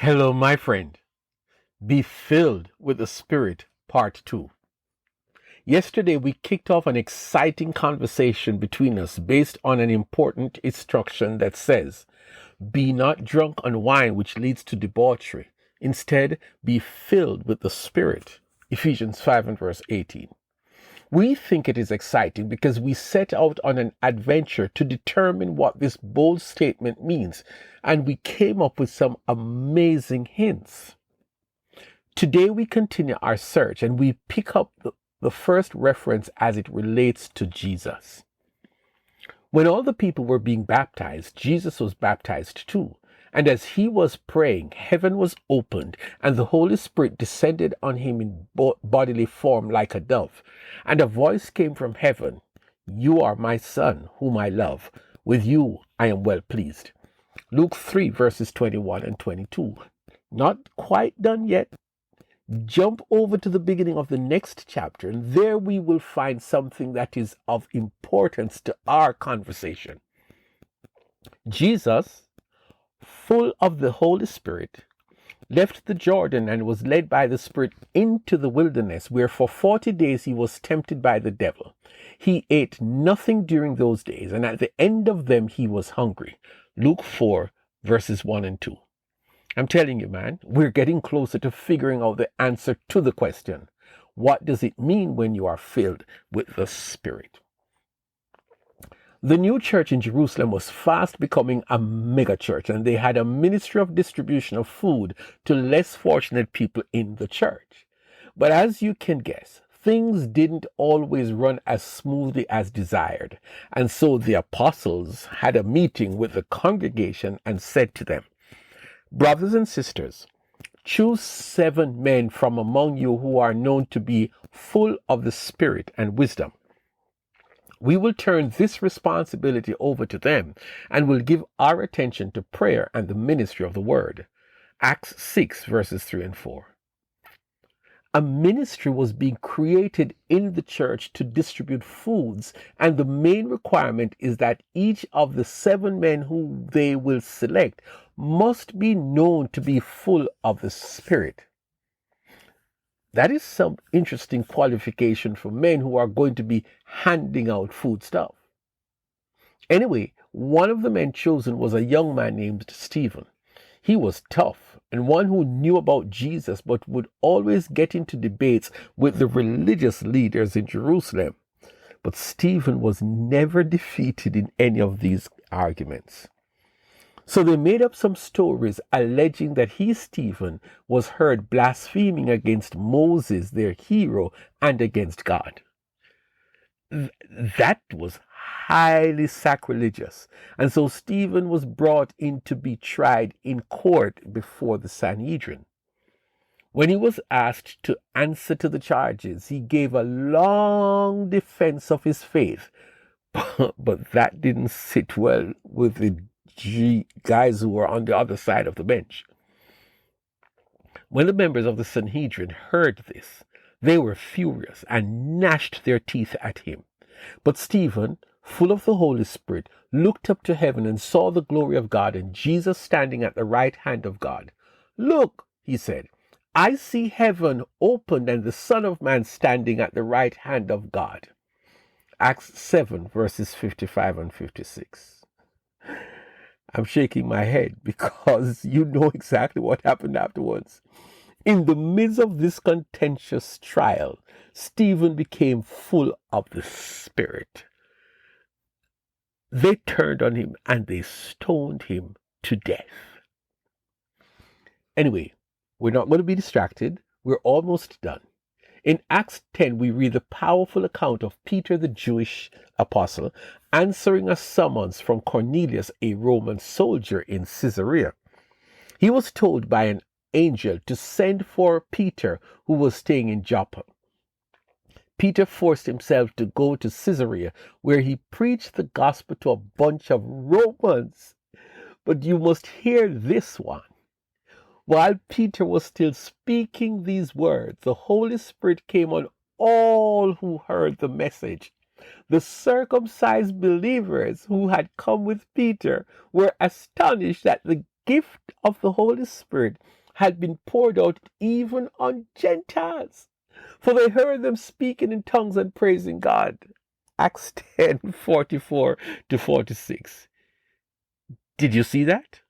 Hello, my friend. Be filled with the Spirit, Part 2. Yesterday, we kicked off an exciting conversation between us based on an important instruction that says, be not drunk on wine which leads to debauchery. Instead, be filled with the Spirit. Ephesians 5 and verse 18. We think it is exciting because we set out on an adventure to determine what this bold statement means, and we came up with some amazing hints. Today we continue our search and we pick up the first reference as it relates to Jesus. When all the people were being baptized, Jesus was baptized too. And as he was praying, heaven was opened, and the Holy Spirit descended on him in bodily form like a dove. And a voice came from heaven, "You are my Son, whom I love. With you I am well pleased." Luke 3, verses 21 and 22. Not quite done yet. Jump over to the beginning of the next chapter, and there we will find something that is of importance to our conversation. Jesus, full of the Holy Spirit, left the Jordan and was led by the Spirit into the wilderness, where for 40 days he was tempted by the devil. He ate nothing during those days, and at the end of them he was hungry. Luke 4, verses 1 and 2. I'm telling you, man, we're getting closer to figuring out the answer to the question. What does it mean when you are filled with the Spirit? The new church in Jerusalem was fast becoming a mega church, and they had a ministry of distribution of food to less fortunate people in the church. But as you can guess, things didn't always run as smoothly as desired. And so the apostles had a meeting with the congregation and said to them, "Brothers and sisters, choose 7 men from among you who are known to be full of the Spirit and wisdom. We will turn this responsibility over to them and will give our attention to prayer and the ministry of the word." Acts 6, verses 3 and 4. A ministry was being created in the church to distribute foods, and the main requirement is that each of the 7 men who they will select must be known to be full of the Spirit. That is some interesting qualification for men who are going to be handing out food stuff. Anyway, one of the men chosen was a young man named Stephen. He was tough and one who knew about Jesus, but would always get into debates with the religious leaders in Jerusalem. But Stephen was never defeated in any of these arguments. So they made up some stories alleging that he, Stephen, was heard blaspheming against Moses, their hero, and against God. That was highly sacrilegious. And so Stephen was brought in to be tried in court before the Sanhedrin. When he was asked to answer to the charges, he gave a long defense of his faith. But that didn't sit well with the guys who were on the other side of the bench. When the members of the Sanhedrin heard this, they were furious and gnashed their teeth at him. But Stephen, full of the Holy Spirit, looked up to heaven and saw the glory of God and Jesus standing at the right hand of God. "Look," he said, "I see heaven opened and the Son of Man standing at the right hand of God." Acts 7, verses 55 and 56. I'm shaking my head because you know exactly what happened afterwards. In the midst of this contentious trial, Stephen became full of the Spirit. They turned on him and they stoned him to death. Anyway, we're not going to be distracted. We're almost done. In Acts 10, we read the powerful account of Peter, the Jewish apostle, answering a summons from Cornelius, a Roman soldier in Caesarea. He was told by an angel to send for Peter, who was staying in Joppa. Peter forced himself to go to Caesarea, where he preached the gospel to a bunch of Romans. But you must hear this one. While Peter was still speaking these words, the Holy Spirit came on all who heard the message. The circumcised believers who had come with Peter were astonished at the gift of the Holy Spirit had been poured out even on Gentiles, for they heard them speaking in tongues and praising God. Acts 10:44-46. Did you see that?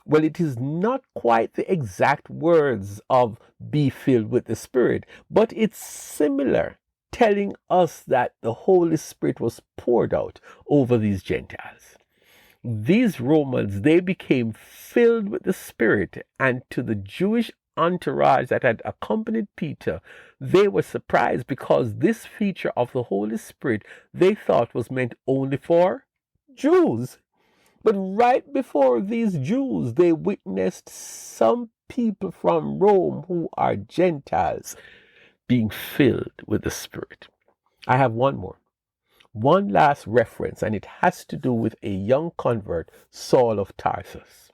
Well, it is not quite the exact words of be filled with the Spirit, but it's similar, telling us that the Holy Spirit was poured out over these Gentiles. These Romans, they became filled with the Spirit, and to the Jewish entourage that had accompanied Peter, they were surprised because this feature of the Holy Spirit they thought was meant only for Jews. But right before these Jews, they witnessed some people from Rome who are Gentiles being filled with the Spirit. I have one more. One last reference, and it has to do with a young convert, Saul of Tarsus.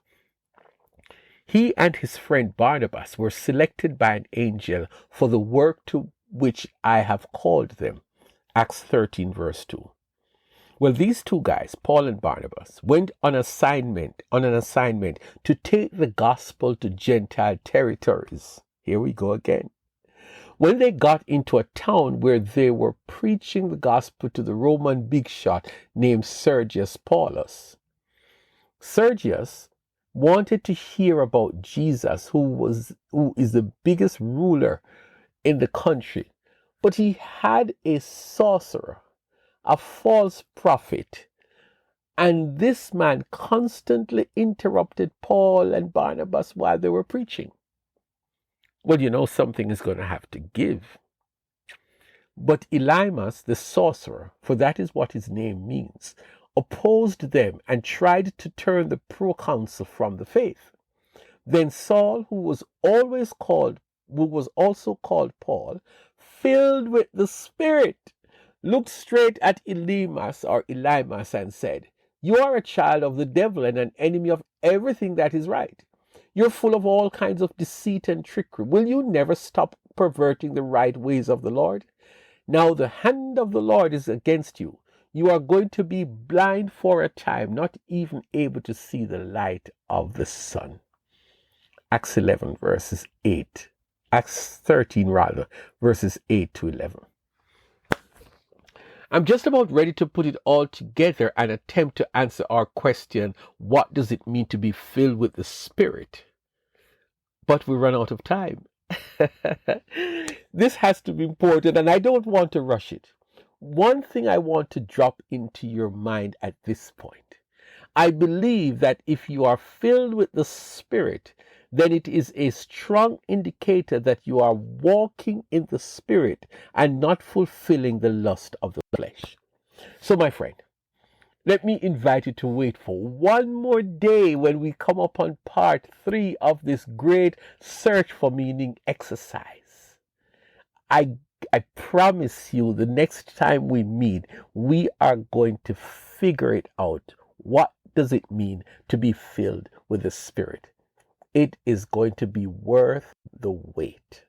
He and his friend Barnabas were selected by an angel for the work to which I have called them. Acts 13:2. Well, these two guys, Paul and Barnabas, went on an assignment to take the gospel to Gentile territories. Here we go again. When they got into a town where they were preaching the gospel to the Roman big shot named Sergius Paulus, Sergius wanted to hear about Jesus, who is the biggest ruler in the country, but he had a sorcerer, a false prophet, and this man constantly interrupted Paul and Barnabas while they were preaching. Well, you know, something is going to have to give. But Elymas, the sorcerer, for that is what his name means, opposed them and tried to turn the proconsul from the faith. Then Saul, who was also called Paul, filled with the Spirit, looked straight at Elymas and said, "You are a child of the devil and an enemy of everything that is right. You're full of all kinds of deceit and trickery. Will you never stop perverting the right ways of the Lord? Now the hand of the Lord is against you. You are going to be blind for a time, not even able to see the light of the sun." Acts 13 verses 8-11. I'm just about ready to put it all together and attempt to answer our question, what does it mean to be filled with the Spirit? But we run out of time. This has to be important, and I don't want to rush it. One thing I want to drop into your mind at this point. I believe that if you are filled with the Spirit, then it is a strong indicator that you are walking in the Spirit and not fulfilling the lust of the flesh. So, my friend, let me invite you to wait for one more day when we come upon part 3 of this great search for meaning exercise. I promise you, the next time we meet, we are going to figure it out. What does it mean to be filled with the Spirit? It is going to be worth the wait.